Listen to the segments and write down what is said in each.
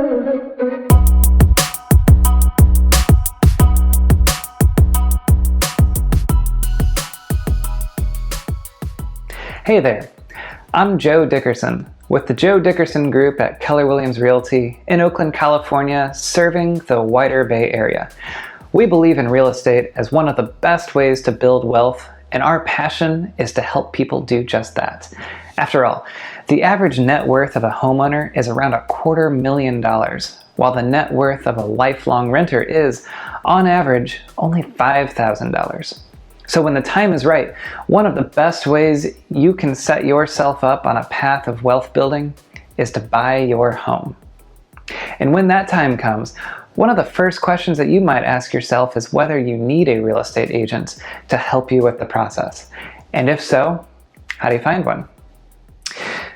Hey there, I'm Joe Dickerson with the Joe Dickerson Group at Keller Williams Realty in Oakland, California, serving the wider Bay Area. We believe in real estate as one of the best ways to build wealth, and our passion is to help people do just that. After all, the average net worth of a homeowner is around $250,000, while the net worth of a lifelong renter is, on average, only $5,000. So when the time is right, one of the best ways you can set yourself up on a path of wealth building is to buy your home. And when that time comes, one of the first questions that you might ask yourself is whether you need a real estate agent to help you with the process. And if so, how do you find one?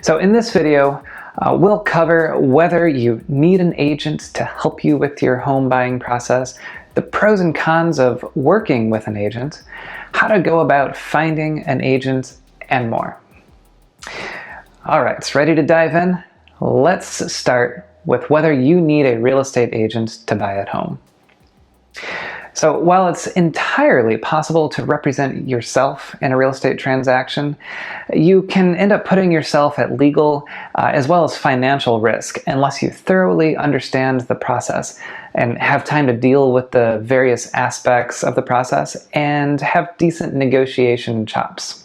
So in this video, we'll cover whether you need an agent to help you with your home buying process, the pros and cons of working with an agent, how to go about finding an agent, and more. All right, ready to dive in? Let's start with whether you need a real estate agent to buy a home. So while it's entirely possible to represent yourself in a real estate transaction, you can end up putting yourself at legal as well as financial risk unless you thoroughly understand the process and have time to deal with the various aspects of the process and have decent negotiation chops.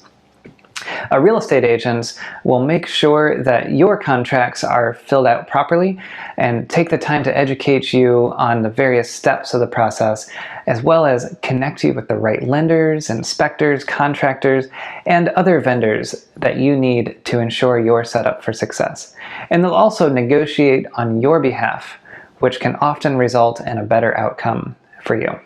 A real estate agent will make sure that your contracts are filled out properly and take the time to educate you on the various steps of the process, as well as connect you with the right lenders, inspectors, contractors, and other vendors that you need to ensure you're set up for success. And they'll also negotiate on your behalf, which can often result in a better outcome for you.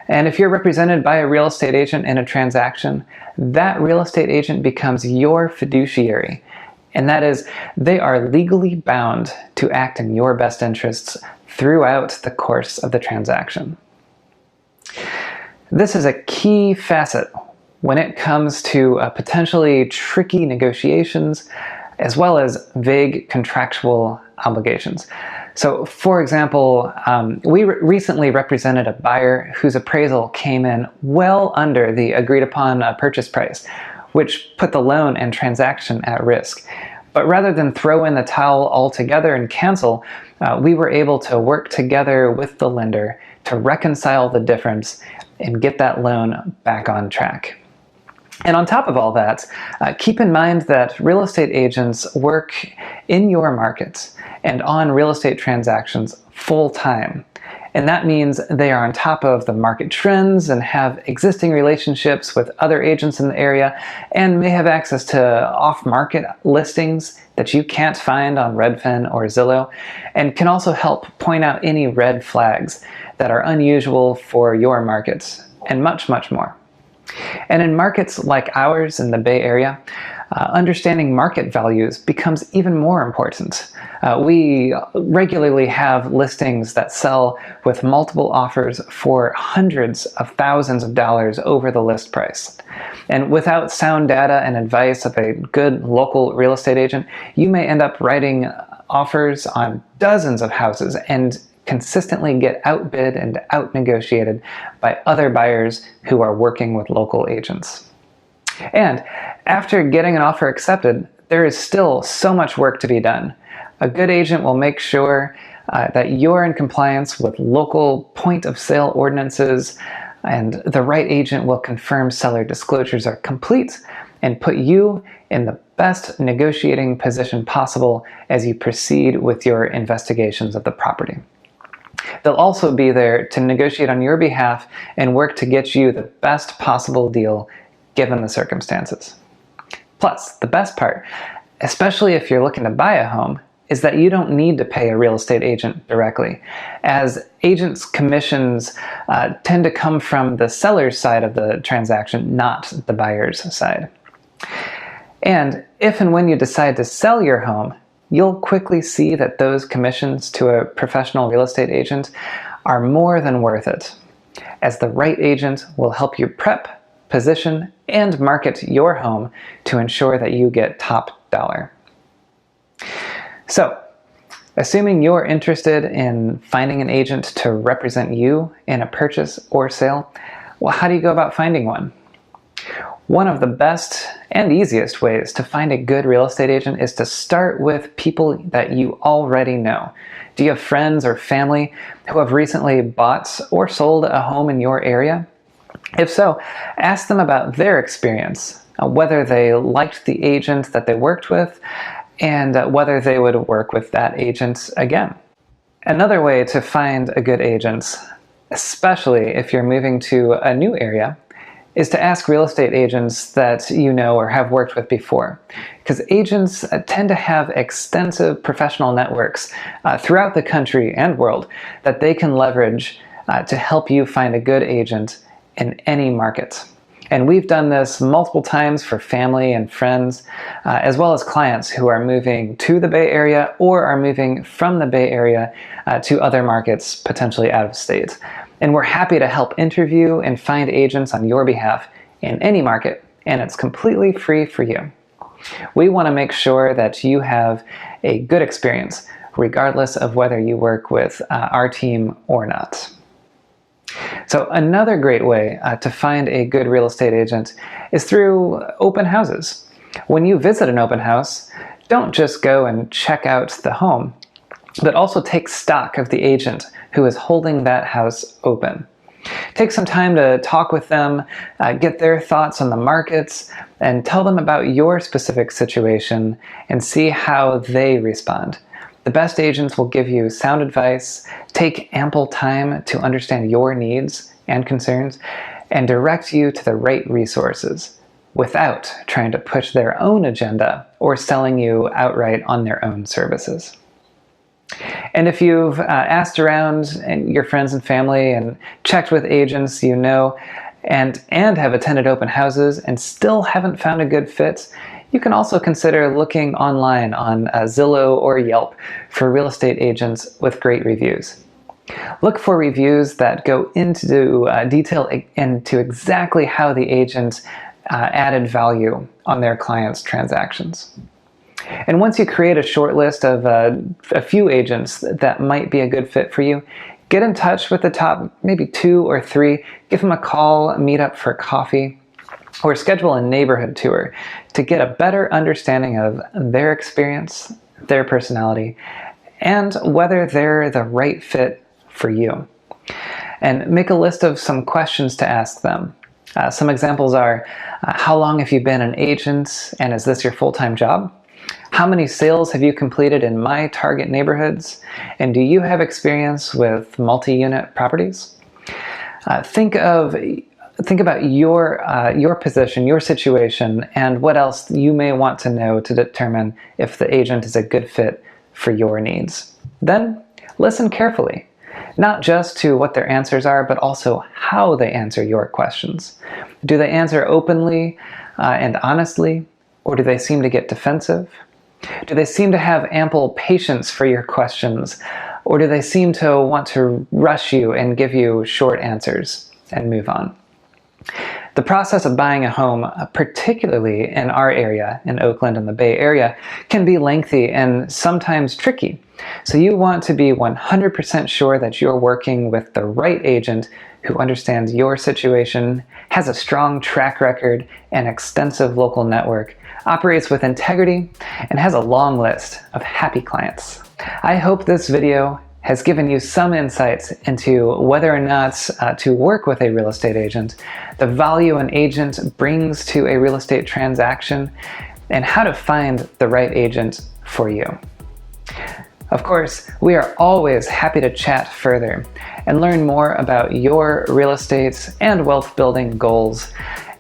And if you're represented by a real estate agent in a transaction, that real estate agent becomes your fiduciary. And that is, they are legally bound to act in your best interests throughout the course of the transaction. This is a key facet when it comes to potentially tricky negotiations, as well as vague contractual obligations. So, for example, we recently represented a buyer whose appraisal came in well under the agreed upon purchase price, which put the loan and transaction at risk. But rather than throw in the towel altogether and cancel, we were able to work together with the lender to reconcile the difference and get that loan back on track. And on top of all that, keep in mind that real estate agents work in your markets and on real estate transactions full time. And that means they are on top of the market trends and have existing relationships with other agents in the area and may have access to off-market listings that you can't find on Redfin or Zillow, and can also help point out any red flags that are unusual for your markets, and much, much more. And in markets like ours in the Bay Area, understanding market values becomes even more important. We regularly have listings that sell with multiple offers for hundreds of thousands of dollars over the list price. And without sound data and advice of a good local real estate agent, you may end up writing offers on dozens of houses and consistently get outbid and outnegotiated by other buyers who are working with local agents. And after getting an offer accepted, there is still so much work to be done. A good agent will make sure that you're in compliance with local point of sale ordinances, and the right agent will confirm seller disclosures are complete and put you in the best negotiating position possible as you proceed with your investigations of the property. They'll also be there to negotiate on your behalf and work to get you the best possible deal given the circumstances. Plus, the best part, especially if you're looking to buy a home, is that you don't need to pay a real estate agent directly, as agents' commissions tend to come from the seller's side of the transaction, not the buyer's side. And if and when you decide to sell your home, you'll quickly see that those commissions to a professional real estate agent are more than worth it, as the right agent will help you prep, position, and market your home to ensure that you get top dollar. So, Assuming you're interested in finding an agent to represent you in a purchase or sale, well, how do you go about finding one? One of the best and easiest ways to find a good real estate agent is to start with people that you already know. Do you have friends or family who have recently bought or sold a home in your area? If so, ask them about their experience, whether they liked the agent that they worked with, and whether they would work with that agent again. Another way to find a good agent, especially if you're moving to a new area, is to ask real estate agents that you know or have worked with before. Because agents tend to have extensive professional networks throughout the country and world that they can leverage to help you find a good agent in any market. And we've done this multiple times for family and friends, as well as clients who are moving to the Bay Area or are moving from the Bay Area to other markets, potentially out of state. And we're happy to help interview and find agents on your behalf in any market, and it's completely free for you. We want to make sure that you have a good experience, regardless of whether you work with our team or not. So another great way to find a good real estate agent is through open houses. When you visit an open house, don't just go and check out the home, but also take stock of the agent who is holding that house open. Take some time to talk with them, get their thoughts on the markets, and tell them about your specific situation and see how they respond. The best agents will give you sound advice, take ample time to understand your needs and concerns, and direct you to the right resources without trying to push their own agenda or selling you outright on their own services. And if you've asked around and your friends and family and checked with agents you know and have attended open houses and still haven't found a good fit, you can also consider looking online on Zillow or Yelp for real estate agents with great reviews. Look for reviews that go into detail into exactly how the agent added value on their clients' transactions. And once you create a short list of a few agents that might be a good fit for you, get in touch with the top maybe 2 or 3, give them a call, meet up for coffee, or schedule a neighborhood tour to get a better understanding of their experience, their personality, and whether they're the right fit for you. And make a list of some questions to ask them. Some examples are, how long have you been an agent, and is this your full-time job? How many sales have you completed in my target neighborhoods? And do you have experience with multi-unit properties? Think about your position, your situation, and what else you may want to know to determine if the agent is a good fit for your needs. Then listen carefully, not just to what their answers are, but also how they answer your questions. Do they answer openly and honestly, or do they seem to get defensive? Do they seem to have ample patience for your questions, or do they seem to want to rush you and give you short answers and move on? The process of buying a home, particularly in our area, in Oakland and the Bay Area, can be lengthy and sometimes tricky. So you want to be 100% sure that you're working with the right agent who understands your situation, has a strong track record and extensive local network, operates with integrity, and has a long list of happy clients. I hope this video has given you some insights into whether or not to work with a real estate agent, the value an agent brings to a real estate transaction, and how to find the right agent for you. Of course, we are always happy to chat further and learn more about your real estate and wealth building goals.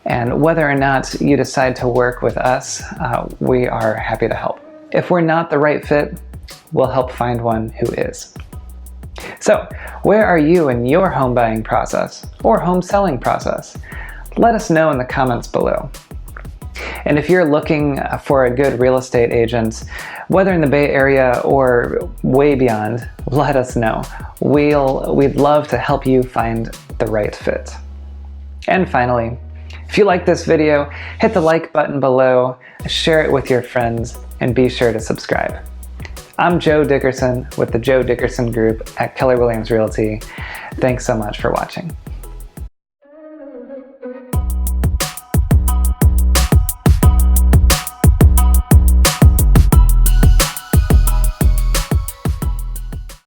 And whether or not you decide to work with us, we are happy to help. If we're not the right fit, we'll help find one who is. So, where are you in your home buying process or home selling process? Let us know in the comments below. And if you're looking for a good real estate agent, whether in the Bay Area or way beyond, let us know. We'd love to help you find the right fit. And finally, if you like this video, hit the like button below, share it with your friends, and be sure to subscribe. I'm Joe Dickerson with the Joe Dickerson Group at Keller Williams Realty. Thanks so much for watching.